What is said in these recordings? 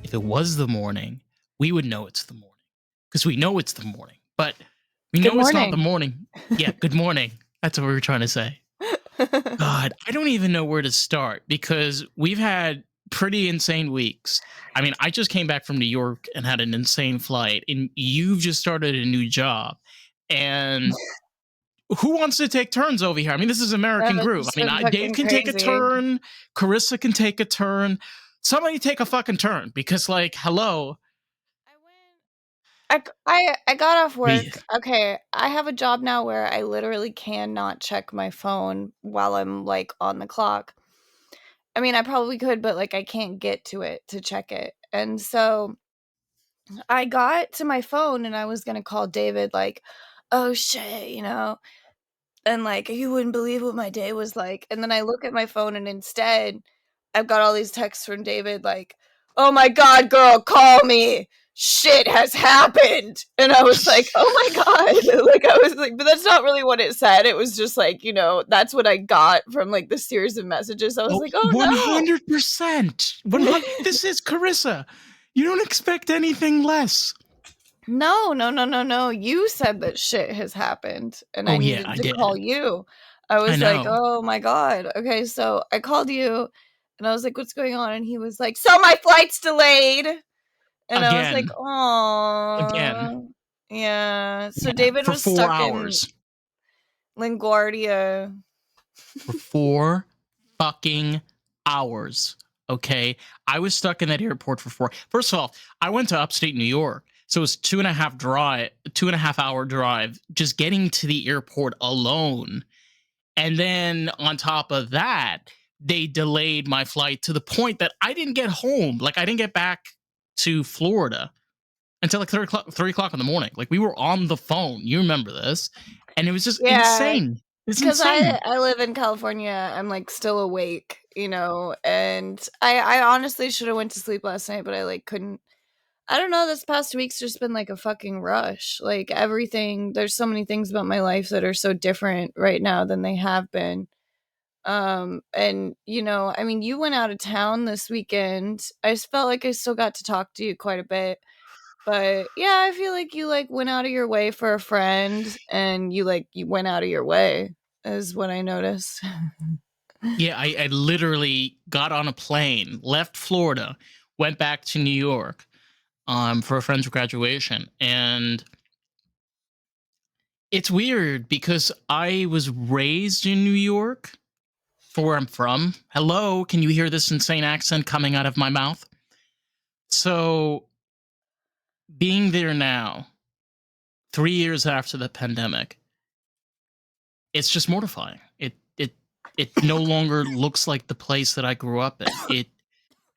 if it was the morning, we would know it's the morning because we know it's the morning, but we know it's not the morning. Yeah, good morning. That's what we were trying to say. God, I don't even know where to start because we've had pretty insane weeks. I mean, I just came back from New York and had an insane flight, and you've just started a new job. And who wants to take turns over here? I mean, this is American Groove. I mean, Dave can take a turn. Karissa can take a turn. Somebody take a fucking turn because, like, hello. I got off work. Okay, I have a job now where I literally cannot check my phone while I'm, like, on the clock. I mean, I probably could, but, like, I can't get to it to check it. And so I got to my phone and I was gonna call David, like, oh shit, you know, and like, you wouldn't believe what my day was like. And then I look at my phone and instead I've got all these texts from David, like, oh my God, girl, call me. Shit has happened. And I was like, oh my God. Like, I was like, but that's not really what it said. It was just like, you know, that's what I got from like the series of messages. I was like, oh 100%. 100%. This is Karissa. You don't expect anything less. No. You said that shit has happened and I needed to call you. I was like, oh my God. Okay, so I called you and I was like, what's going on? And he was like, so my flight's delayed. And I was like, oh. Again. Yeah. So David was stuck 4 hours in LaGuardia. For 4 fucking hours. Okay. I was stuck in that airport for 4. First of all, I went to upstate New York. So it was 2.5 hour drive, just getting to the airport alone. And then on top of that, they delayed my flight to the point that I didn't get home. Like I didn't get back to Florida until like 3 o'clock in the morning. Like we were on the phone. You remember this. And it was just insane. Because I live in California. I'm like still awake, you know, and I honestly should have went to sleep last night, but I like couldn't. I don't know, this past week's just been like a fucking rush. Like everything, there's so many things about my life that are so different right now than they have been. And you know, I mean, you went out of town this weekend. I just felt like I still got to talk to you quite a bit. But yeah, I feel like you like went out of your way for a friend and you went out of your way is what I noticed. Yeah, I literally got on a plane, left Florida, went back to New York. For a friend's graduation. And it's weird because I was raised in New York, for where I'm from. Hello, can you hear this insane accent coming out of my mouth? So being there now, 3 years after the pandemic, it's just mortifying. It no longer looks like the place that I grew up in. It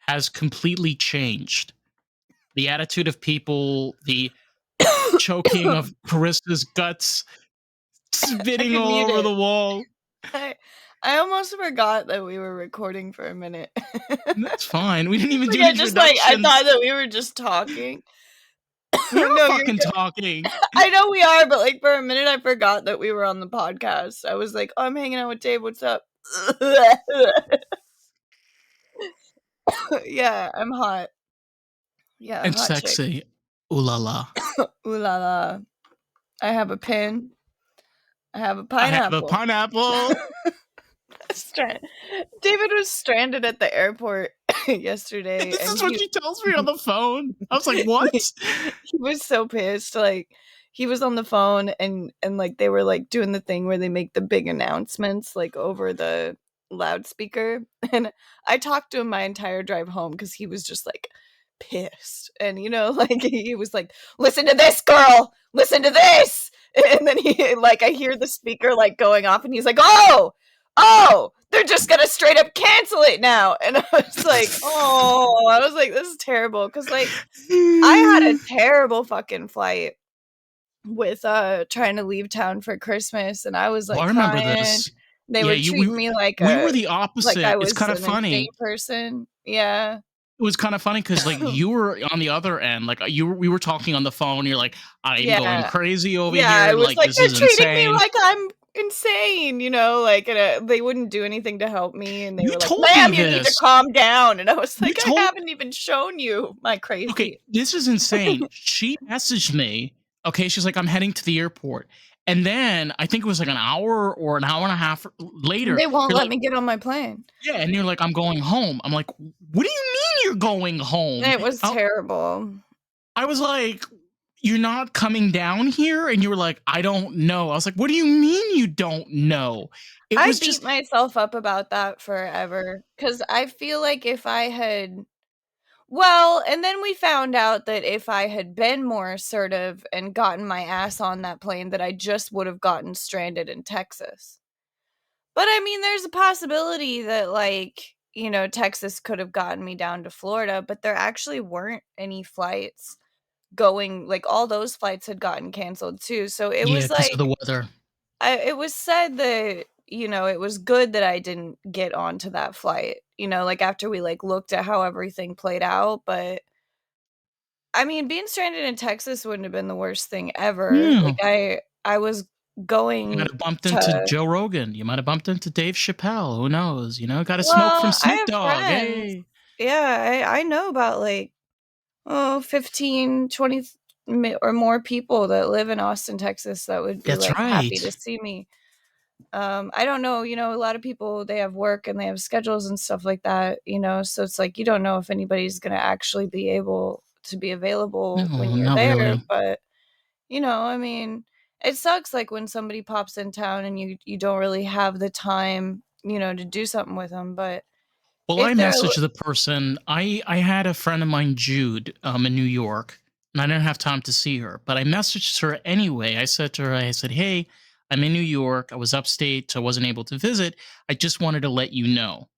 has completely changed. The attitude of people, the choking of Karissa's guts, spitting all over the wall. I almost forgot that we were recording for a minute. That's fine. We didn't even do introductions. I thought that we were just talking. We're not fucking talking. I know we are, but like for a minute I forgot that we were on the podcast. I was like, oh, I'm hanging out with Dave. What's up? Yeah, I'm hot. Yeah, and sexy. Chick. Ooh la la. Ooh la la. I have a pin. I have a pineapple. David was stranded at the airport yesterday. This is what she tells me on the phone. I was like, what? He was so pissed. Like, he was on the phone and like they were like doing the thing where they make the big announcements like over the loudspeaker. And I talked to him my entire drive home because he was just like pissed. And you know, like he was like, listen to this, girl, listen to this. And then he like I hear the speaker like going off and he's like, oh, they're just gonna straight up cancel it now. And I was like, this is terrible. Cause like I had a terrible fucking flight with trying to leave town for Christmas and I was like, I remember this. They were treating me like we were the opposite. Like I was it's kind of funny person. Yeah. It was kind of funny because like you were on the other end, like we were talking on the phone. You're like, I'm going crazy over here. I was like, they're treating me like I'm insane, you know, like, and, they wouldn't do anything to help me, and they You were like, told me "Ma'am, you need to this. calm down," and I was You like, "I told haven't even shown you my Okay, crazy." this is insane. She messaged me. Okay, she's like, I'm heading to the airport. And then I think it was like an hour or an hour and a half later, They won't you're let like, me get on my plane. yeah, and you're like, I'm going home. I'm like, what do you mean you're going home? It was terrible. I was like, you're not coming down here? And you were like, I don't know. I was like, what do you mean you don't know? It I was beat just, myself up about that forever because I feel like if I had well, and then we found out that if I had been more assertive and gotten my ass on that plane, that I just would have gotten stranded in Texas. But I mean, there's a possibility that, like, you know, Texas could have gotten me down to Florida, but there actually weren't any flights going, like, all those flights had gotten canceled too. So it yeah, was because of the like, weather. it was said that, you know, it was good that I didn't get onto that flight, you know, like after we like looked at how everything played out. But I mean, being stranded in Texas wouldn't have been the worst thing ever. Yeah. Like I was You might going have bumped into to Joe Rogan. You might have bumped into Dave Chappelle. Who knows? You know, got a smoke from well, I Snoop have Dogg. friends. Hey. Yeah, I know about like, oh, 15, 20 or more people that live in Austin, Texas that would be That's like happy to right. see me. I don't know, you know, a lot of people, they have work and they have schedules and stuff like that, you know, so it's like you don't know if anybody's going to actually be able to be available when No, you're not there, really. but you know, I mean, it sucks like when somebody pops in town and you don't really have the time, you know, to do something with them, but Well, I if they're messaged the person. I had a friend of mine, Jude, in New York, and I didn't have time to see her, but I messaged her anyway. I said to her, I said, "Hey, I'm in New York. I was upstate, so I wasn't able to visit. I just wanted to let you know,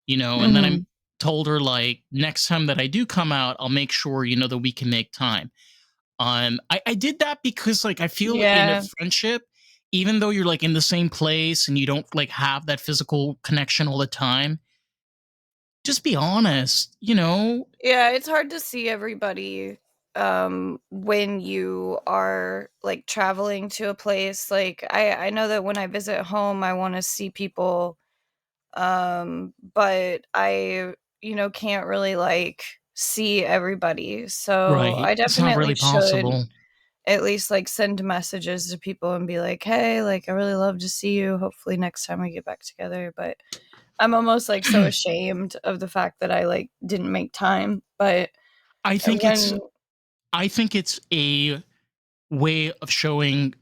you know." And then I Mhm. told her like, next time that I do come out, I'll make sure you know that we can make time. I did that because like I feel in a Yeah. friendship, even though you're like in the same place and you don't like have that physical connection all the time, just be honest, you know? Yeah, it's hard to see everybody when you are like traveling to a place. Like I know that when I visit home I want to see people but I, you know, can't really like see everybody. So Right. I It's not definitely really should possible. at least like send messages to people and be like, "Hey, like I really love to see you. Hopefully next time we get back together." But I'm almost like so ashamed of the fact that I like didn't make time. But I think it's when I think it's a way of showing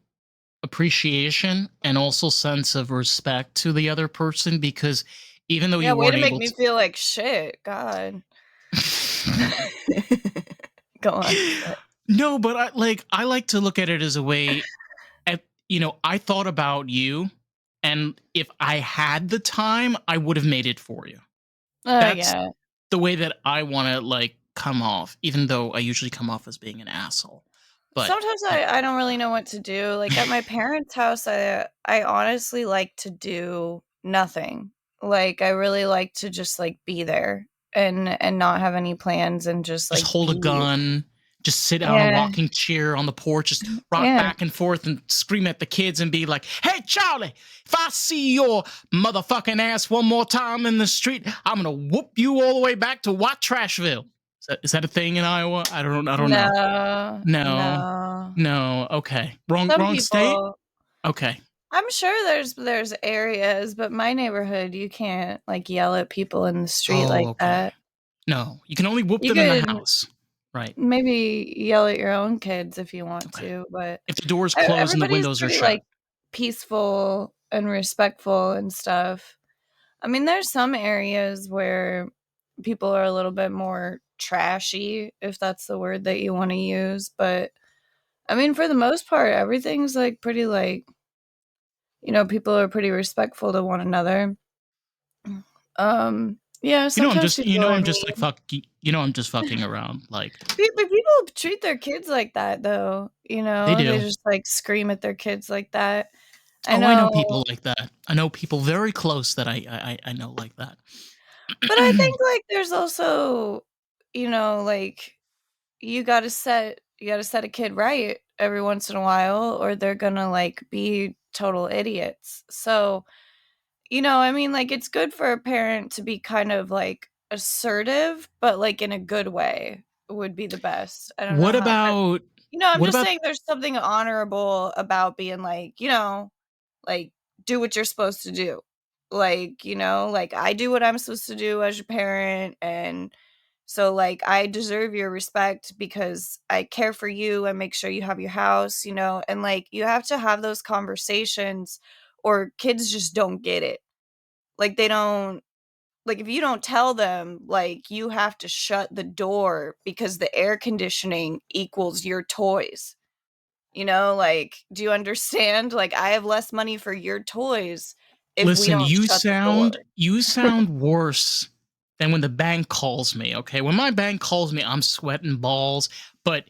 appreciation and also sense of respect to the other person because even though yeah, you way weren't to make able me to feel like shit. God. Go on. Sorry. No, but I like to look at it as a way at you know, I thought about you and if I had the time, I would have made it for you. That's Yeah. the way that I want to like come off, even though I usually come off as being an asshole. But Sometimes you I don't really know what to do. Like, at my parents' house, I honestly like to do nothing. Like, I really like to just, like, be there and not have any plans and just, just like, hold a be gun, just sit on a yeah, rocking chair on the porch, just rock yeah. back and forth and scream at the kids and be like, "Hey, Charlie, if I see your motherfucking ass one more time in the street, I'm gonna whoop you all the way back to White Trashville." Is that a thing in Iowa? I don't know. No, No, no. no. Okay, Some wrong state. people Okay. I'm sure there's areas, but my neighborhood, you can't, like, yell at people in the street Oh, like okay. that. No, you can only whoop You them in the could house. Right. maybe yell at your own kids if you want Okay. to, but If the door's closed and the everybody's windows are pretty, shut. like, peaceful and respectful and stuff. I mean, there's some areas where people are a little bit more trashy, if that's the word that you wanna use, but, I mean, for the most part, everything's, like, pretty, like you know, people are pretty respectful to one another. Yeah, sometimes You people know are I'm just like mean. you know I'm just fucking around. Like But people treat their kids like that, though, you they know? They do. just, like, scream at their kids like that. I Oh, I know people know, like that. I know people very close that I know like that. but I think, like, there's also, you know, like, you gotta set a kid right every once in a while, or they're gonna, like, be total idiots. So, I mean, like, it's good for a parent to be kind of, like, assertive, but, like, in a good way would be the best. I don't know What how, but, about I'm what just about saying there's something honorable about being like, like, do what you're supposed to do. Like, like, I do what I'm supposed to do as your parent, and so, like, I deserve your respect because I care for you and make sure you have your house, and, like, you have to have those conversations or kids just don't get it. Like, they don't like, if you don't tell them, like, you have to shut the door because the air conditioning equals your toys. Like, do you understand? Like, I have less money for your toys if we listen, don't shut the door. you sound worse than when the bank calls me, okay? When my bank calls me, I'm sweating balls, but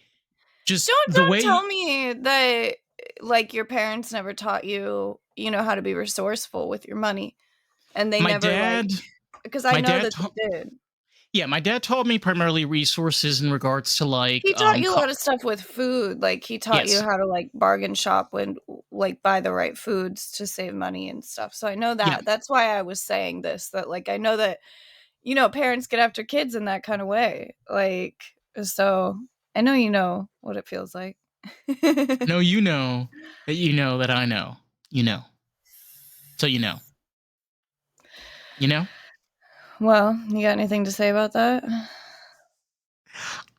just the Don't tell way me that, like, your parents never taught you, how to be resourceful with your money, and they my never, like, dad because I my know dad that ta- they did. yeah, my dad taught me primarily resources in regards to like He taught you a lot of stuff with food, like, he taught you yes. how to, like, bargain shop when like, buy the right foods to save money and stuff, so I know Yeah. that. That's why I was saying this, that, like, I know that, parents get after kids in that kinda way, like, so I know you know what it feels like. No, you know that you know that I know. You know. So you know. You know? Well, you got anything to say about that?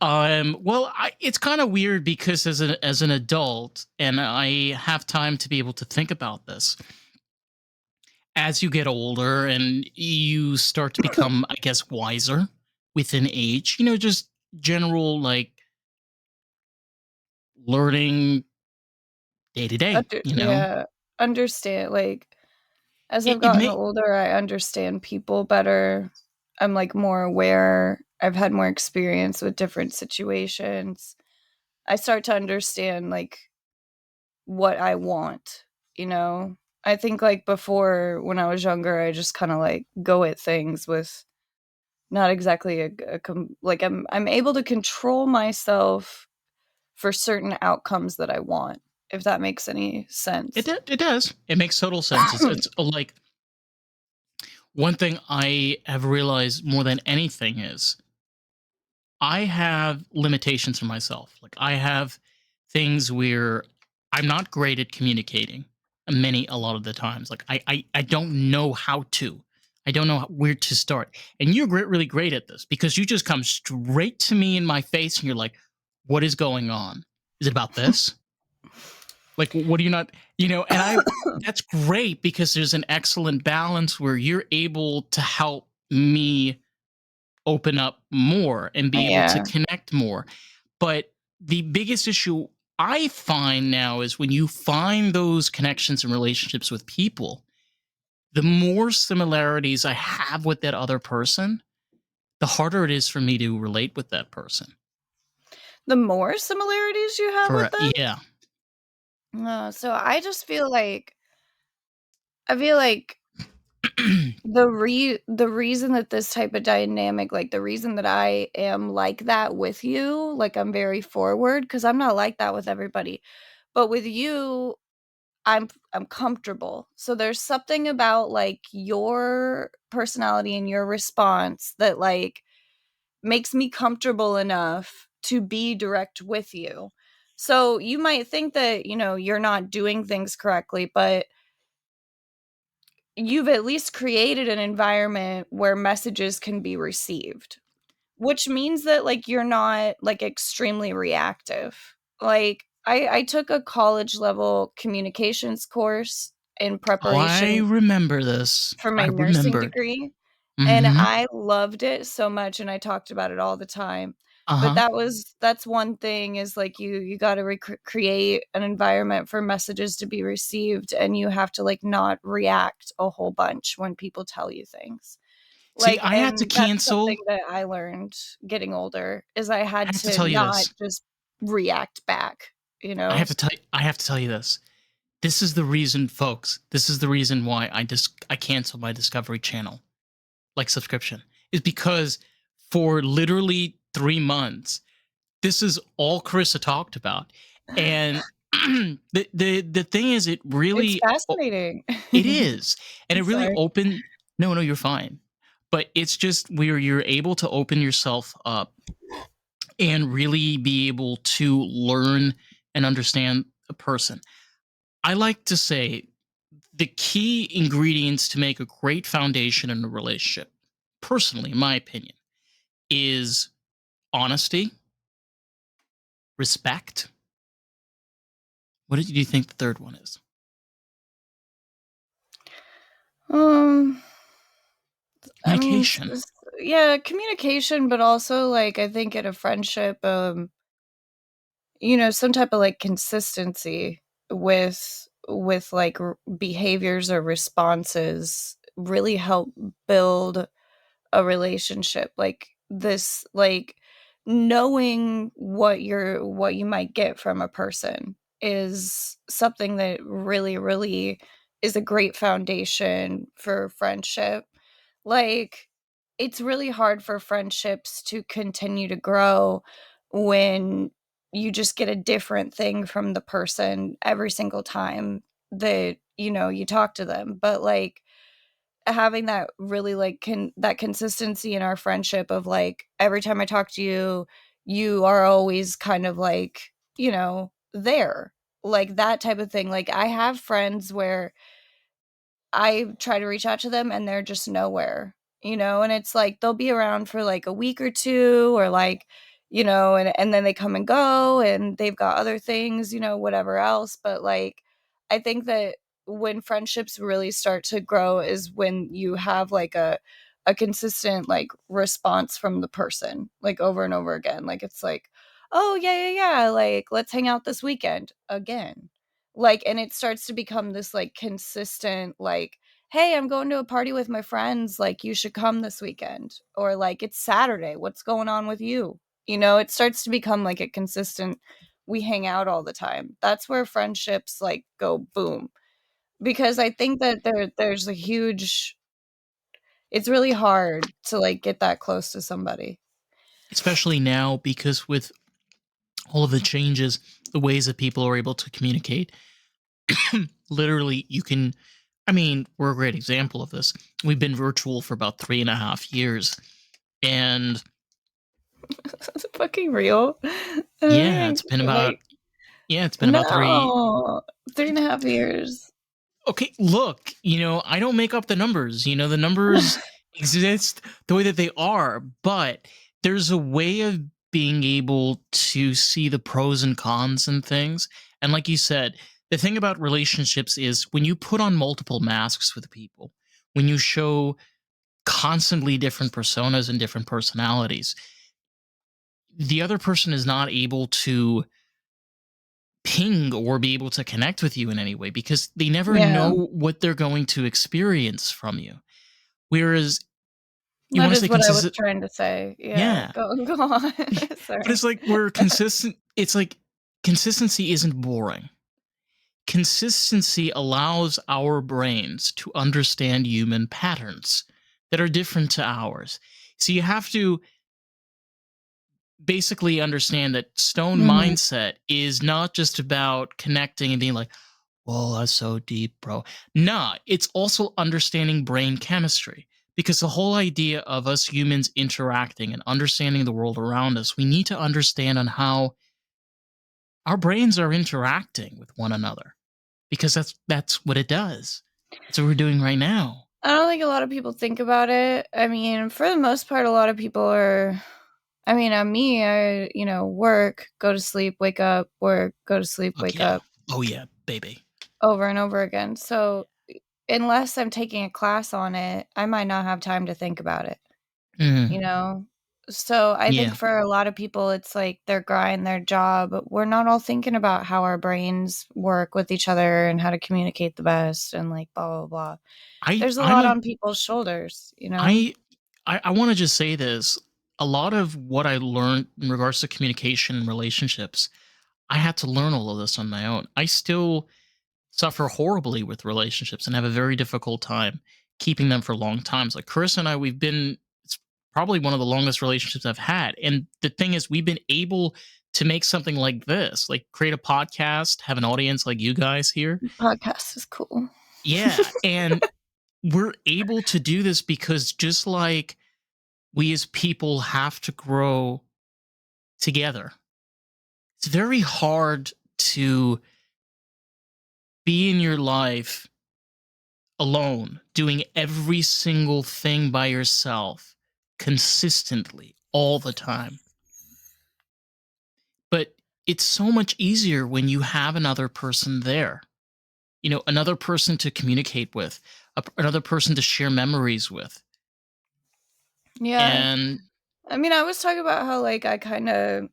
Well, it's kind of weird because as an adult, and I have time to be able to think about this. As you get older and you start to become, I guess, wiser within age, just general like learning day to day, Yeah, understand, like, as I've it gotten may older, I understand people better. I'm, like, more aware. I've had more experience with different situations. I start to understand, like, what I want, you know? I think, like, before, when I was younger, I just kinda, like, go at things with not exactly like, I'm able to control myself for certain outcomes that I want, if that makes any sense. it does. It makes total sense. It's like one thing I have realized more than anything is I have limitations for myself. Like I have things where I'm not great at communicating. A lot of the times, like I don't know how to. I don't know where to start. And you're really great at this because you just come straight to me in my face and you're like, "What is going on? Is it about this? Like, what do you not? And I that's great because there's an excellent balance where you're able to help me open up more and be able to Yeah. connect more. But the biggest issue I find now is when you find those connections and relationships with people, the more similarities I have with that other person, the harder it is for me to relate with that person. The more similarities you have For with them? yeah, So I feel like the reason that this type of dynamic, like, the reason that I am like that with you, like, I'm very forward because 'cause I'm not like that with everybody, but with you, I'm comfortable. So there's something about, like, your personality and your response that, like, makes me comfortable enough to be direct with you. So you might think that, you're not doing things correctly, but you've at least created an environment where messages can be received, which means that, like, you're not, like, extremely reactive. Like, I took a college level communications course in oh, I preparation remember this. for I my nursing remember it. degree, and Mm-hmm. I loved it so much, and I talked about it all the time. Uh But huh. that's one thing is, like, you gotta create an environment for messages to be received, and you have to, like, not react a whole bunch when people tell you things. See, Like, I had to and that's something cancel. that I learned getting older, is I I had have to to tell you not this. just react back, you I have know? to tell. I have to tell you this. This is the reason, folks. This is the reason why I canceled my Discovery Channel like subscription is because for literally 3 months, this is all Carissa talked about, and The thing is, it It's really fascinating. it is, and I'm it really sorry. opened. No, no, you're fine. But it's just where you're able to open yourself up and really be able to learn and understand a person. I like to say the key ingredients to make a great foundation in a relationship, personally, in my opinion, is honesty, respect. What did you think the third one is? Um, I mean, Communication. yeah, communication, but also like I think in a friendship, some type of like consistency with like behaviors or responses really help build a relationship. Like this, like knowing what you might get from a person is something that really is a great foundation for friendship. Like, it's really hard for friendships to continue to grow when you just get a different thing from the person every single time that, you talk to them. But, like, having that really, like, that consistency in our friendship of, like, every time I talk to you, you are always kind of, like, there. Like, that type of thing. Like, I have friends where I try to reach out to them and they're just nowhere, and it's like they'll be around for like a week or 2 or like, and then they come and go and they've got other things, whatever else, but like I think that when friendships really start to grow is when you have like a consistent like response from the person like over and over again. Like it's like, "Oh, yeah, yeah, yeah, like let's hang out this weekend again." Like, and it starts to become this like consistent like, hey, I'm going to a party with my friends, like you should come this weekend, or like it's Saturday, what's going on with you? It starts to become like a consistent, we hang out all the time. That's where friendships like go boom, because I think that there's a huge, it's really hard to like get that close to somebody. Especially now, because with all of the changes, the ways that people are able to communicate, literally, you can. I mean, we're a great example of this. We've been virtual for about 3.5 years. And It's fucking real. yeah, it's been about, Like, yeah, it's been about three. no, 3.5 years. Okay, look, I don't make up the numbers. The numbers exist the way that they are, but there's a way of being able to see the pros and cons and things. And like you said, the thing about relationships is when you put on multiple masks with people, when you show constantly different personas and different personalities, the other person is not able to ping or be able to connect with you in any way because they never Yeah. know what they're going to experience from you. Whereas you That want to is stay what I was consistent. trying to say. Yeah, Yeah. go on. But Sorry. it's like we're consistent. It's like consistency isn't boring. Consistency allows our brains to understand human patterns that are different to ours. So you have to basically understand that stone Mhm. mindset is not just about connecting and being like, "Whoa, that's so deep, bro." Nah, it's also understanding brain chemistry. Because the whole idea of us humans interacting and understanding the world around us, we need to understand on how our brains are interacting with one another. Because that's what it does. That's what we're doing right now. I don't think a lot of people think about it. I mean, for the most part, a lot of people are, I mean, on me, work, go to sleep, wake up, work, go to sleep, Fuck wake yeah. up Oh yeah, baby. over and over again. So, unless I'm taking a class on it, I might not have time to think about it. You Mhm. know? So, I think Yeah. for a lot of people, it's like their grind, their job. We're not all thinking about how our brains work with each other and how to communicate the best and like blah, blah, blah. I There's a I'm lot a on people's shoulders, you know? I I want to just say this. A lot of what I learned in regards to communication and relationships, I had to learn all of this on my own. I still suffer horribly with relationships and have a very difficult time keeping them for long times. Like Chris and I, it's probably one of the longest relationships I've had. And the thing is, we've been able to make something like this, like create a podcast, have an audience like you guys here. Podcast is cool. Yeah. And we're able to do this because just like we as people have to grow together, it's very hard to be in your life alone, doing every single thing by yourself consistently all the time. But it's so much easier when you have another person there, another person to communicate with, another person to share memories with. Yeah. And I mean, I was talking about how, like, I kinda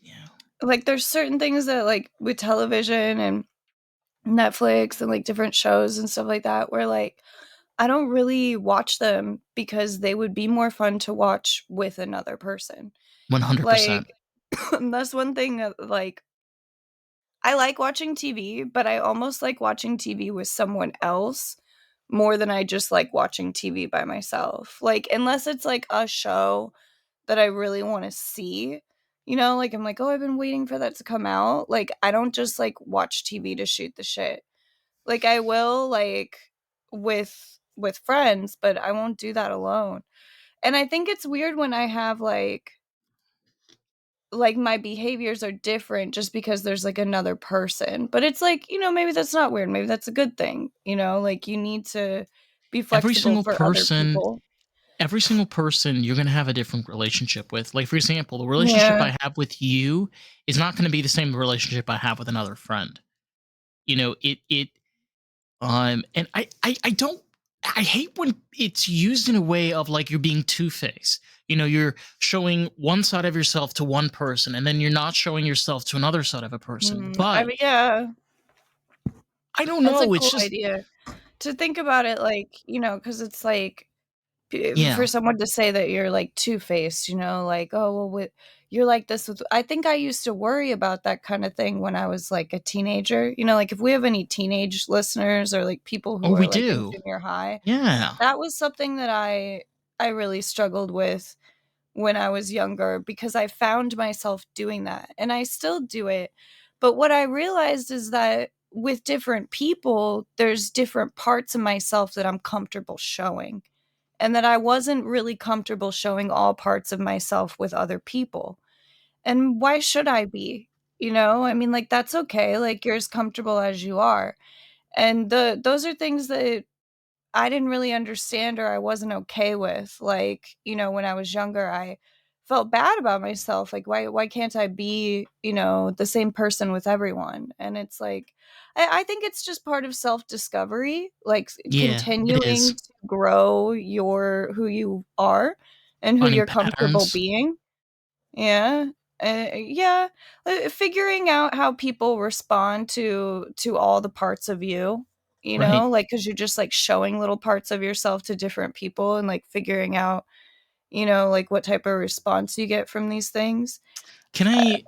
yeah, like, there's certain things that, like, with television and Netflix and, like, different shows and stuff like that where, like, I don't really watch them because they would be more fun to watch with another person. 100%. Like, that's one thing that, like, I like watching TV, but I almost like watching TV with someone else more than I just like watching TV by myself. Like, unless it's, like, a show that I really wanna see, like, I'm like, "Oh, I've been waiting for that to come out." Like, I don't just, like, watch TV to shoot the shit. Like, I will, like, with friends, but I won't do that alone. And I think it's weird when I have, like, my behaviors are different just because there's, like, another person. But it's like, maybe that's not weird, maybe that's a good thing, like, you need to be Every flexible single for other person, people. every single person you're going to have a different relationship with. Like for example, the relationship Yeah. I have with you is not going to be the same relationship I have with another friend. And I don't I hate when it's used in a way of like you're being two-faced. You're showing one side of yourself to one person and then you're not showing yourself to another side of a person. I But mean, yeah, I don't that's a know, it's cool just idea to think about it, like, because it's like for yeah. someone to say that you're like two-faced, like, oh well you're like this with I think I used to worry about that kind of thing when I was like a teenager. Like if we have any teenage listeners or like people who Oh, are we like in do. junior high, Yeah. that was something that I really struggled with when I was younger because I found myself doing that and I still do it. But what I realized is that with different people, there's different parts of myself that I'm comfortable showing and that I wasn't really comfortable showing all parts of myself with other people. And why should I be? I mean, like, that's okay. Like, you're as comfortable as you are. And those are things that I didn't really understand or I wasn't okay with. Like, when I was younger, I felt bad about myself. Like, why can't I be, the same person with everyone? And it's like I think it's just part of self-discovery, like Yeah, it is. continuing to grow your who you are and who Finding you're comfortable patterns. being. Yeah. Yeah, figuring out how people respond to all the parts of you, Right. like because 'cause you're just, like, showing little parts of yourself to different people and, like, figuring out, like, what type of response you get from these things. Can Uh I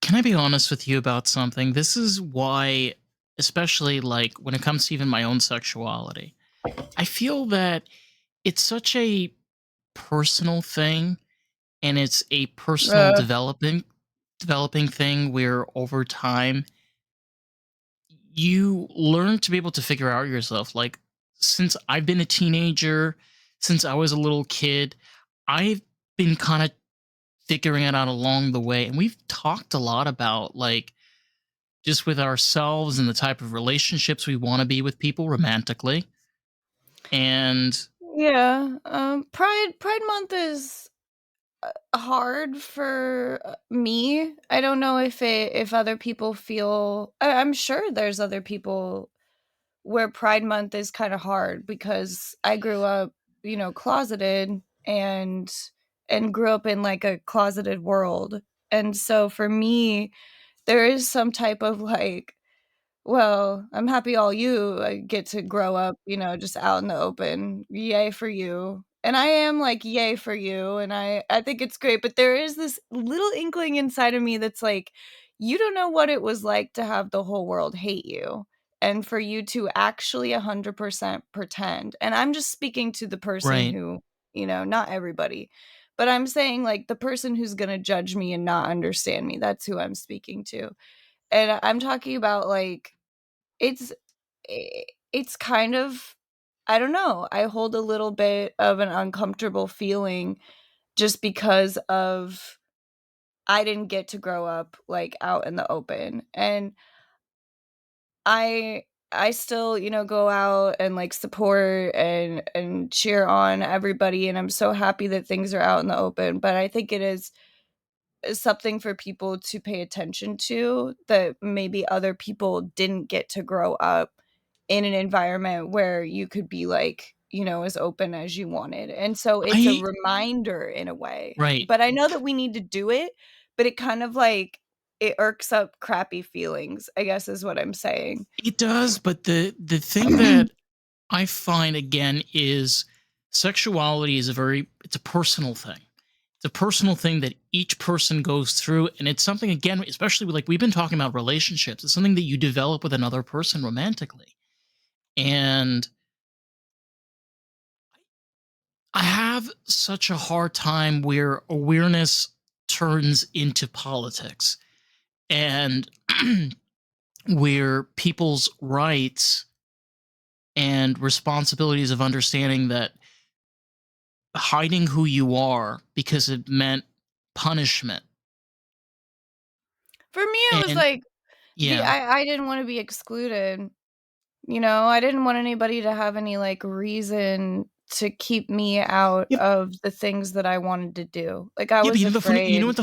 can I be honest with you about something? This is why, especially like when it comes to even my own sexuality, I feel that it's such a personal thing and it's a personal uh, developing thing where over time you learn to be able to figure out yourself. Like since I've been a teenager, since I was a little kid, I've been kind of figuring it out along the way. And we've talked a lot about like just with ourselves and the type of relationships we want to be with people romantically. And yeah, Pride Month is, hard for, me. I don't know if other people feel I'm sure there's other people where Pride Month is kinda hard because I grew up, closeted and grew up in, like, a closeted world, and so for me, there is some type of, like, well, I'm happy all you, get to grow up, just out in the open. Yay for you. And I am like, yay for you, and I think it's great, but there is this little inkling inside of me that's like, you don't know what it was like to have the whole world hate you, and for you to actually 100% pretend. And I'm just speaking to the person right. who, not everybody, But I'm saying, like, the person who's gonna judge me and not understand me, that's who I'm speaking to. And I'm talking about, like, it's it's kind of, I don't know, I hold a little bit of an uncomfortable feeling just because of I didn't get to grow up, like, out in the open, and I I still, go out and, like, support and cheer on everybody, and I'm so happy that things are out in the open, but I think it is something for people to pay attention to that maybe other people didn't get to grow up in an environment where you could be, like, as open as you wanted, and so it's a I reminder in a way, right. but I know that we need to do it, but it kind of, like, it irks up crappy feelings, I guess is what I'm saying. It does, but the thing that I find again is sexuality is it's a personal thing. It's a personal thing that each person goes through, and it's something again, especially like we've been talking about relationships. It's something that you develop with another person romantically, and I have such a hard time where awareness turns into politics and where people's rights and responsibilities of understanding that hiding who you are because it meant punishment. For me, it was And like yeah. I didn't wanna be excluded, I didn't want anybody to have any, like, reason to keep me out Yep. of the things that I wanted to do, like, I Yeah, but was you know afraid what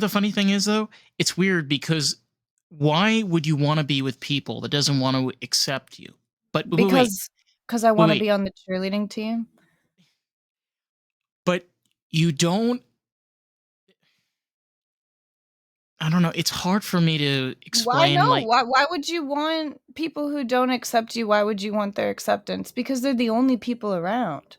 the funny thing is though? It's weird because why would you want to be with people that doesn't want to accept you? But because I wait, wanna wait. be on the cheerleading team. But you don't I don't know, it's hard for me to Why explain no? like Why would you want people who don't accept you, why would you want their acceptance? Because they're the only people around.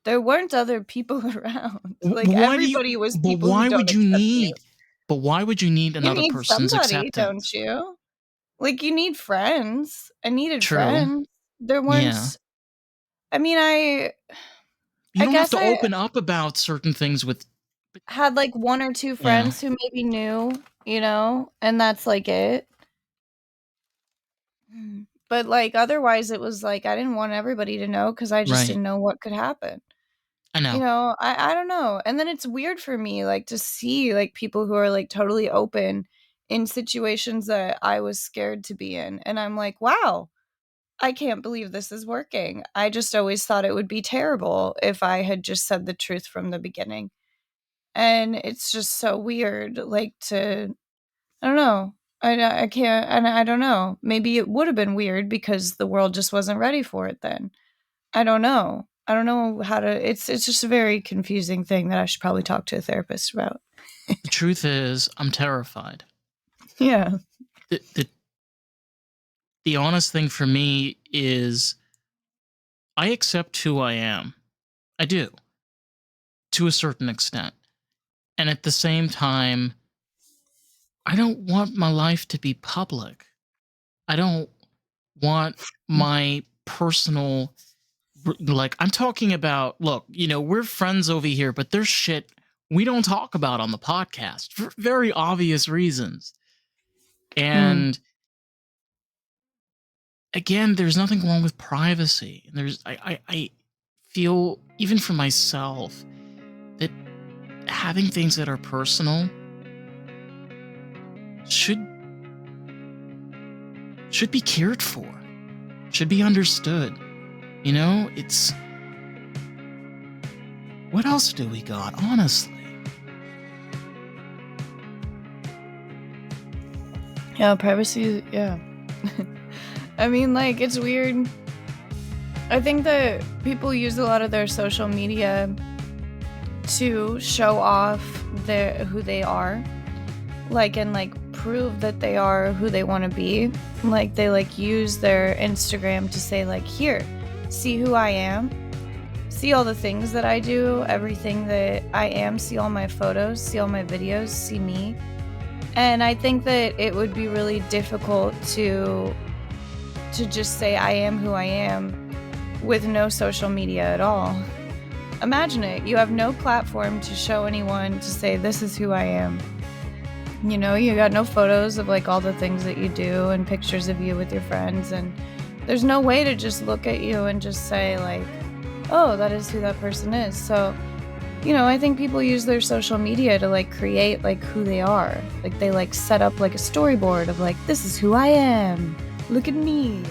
There weren't other people around, like, why do you everybody was but people who why don't would you accept you. need You another need person's somebody, don't acceptance? you? Like, you need friends. I needed True. friends. There Yeah. weren't I mean, You I don't have guess to I open up about certain things with had, like, 1 or 2 yeah. friends who maybe knew, and that's, like, it. But, like, otherwise, it was, like, I didn't want everybody to know because I just Right. didn't know what could happen. I know. I don't know, and then it's weird for me, like, to see, like, people who are, like, totally open in situations that I was scared to be in, and I'm like, "Wow, I can't believe this is working." I just always thought it would be terrible if I had just said the truth from the beginning, and it's just so weird, like, I don't know. I can't and I don't know. Maybe it would have been weird because the world just wasn't ready for it then. I don't know. I don't know how to it's just a very confusing thing that I should probably talk to a therapist about. The truth is I'm terrified. Yeah. The the honest thing for me is I accept who I am. I do to a certain extent. And at the same time, I don't want my life to be public. I don't want my personal like I'm talking about look, we're friends over here, but there's shit we don't talk about on the podcast for very obvious reasons. Mm. And again, there's nothing wrong with privacy. I feel even for myself that having things that are personal should be cared for, should be understood. It's what else do we got, honestly? Yeah, privacy, yeah. I mean, like, it's weird. I think that people use a lot of their social media to show off who they are, like, and, like, prove that they are who they wanna be. Like, they, like, use their Instagram to say, like, "Here, see who I am. See all the things that I do, everything that I am, see all my photos, see all my videos, see me." And I think that it would be really difficult to just say I am who I am with no social media at all. imagine it. You have no platform to show anyone to say, this is who I am. You know, you got no photos of like all the things that you do and pictures of you with your friends. And there's no way to just look at you and just say like, oh, that is who that person is. So, you know, I think people use their social media to like create like who they are. Like they like set up like a storyboard of like, this is who I am. Look at me.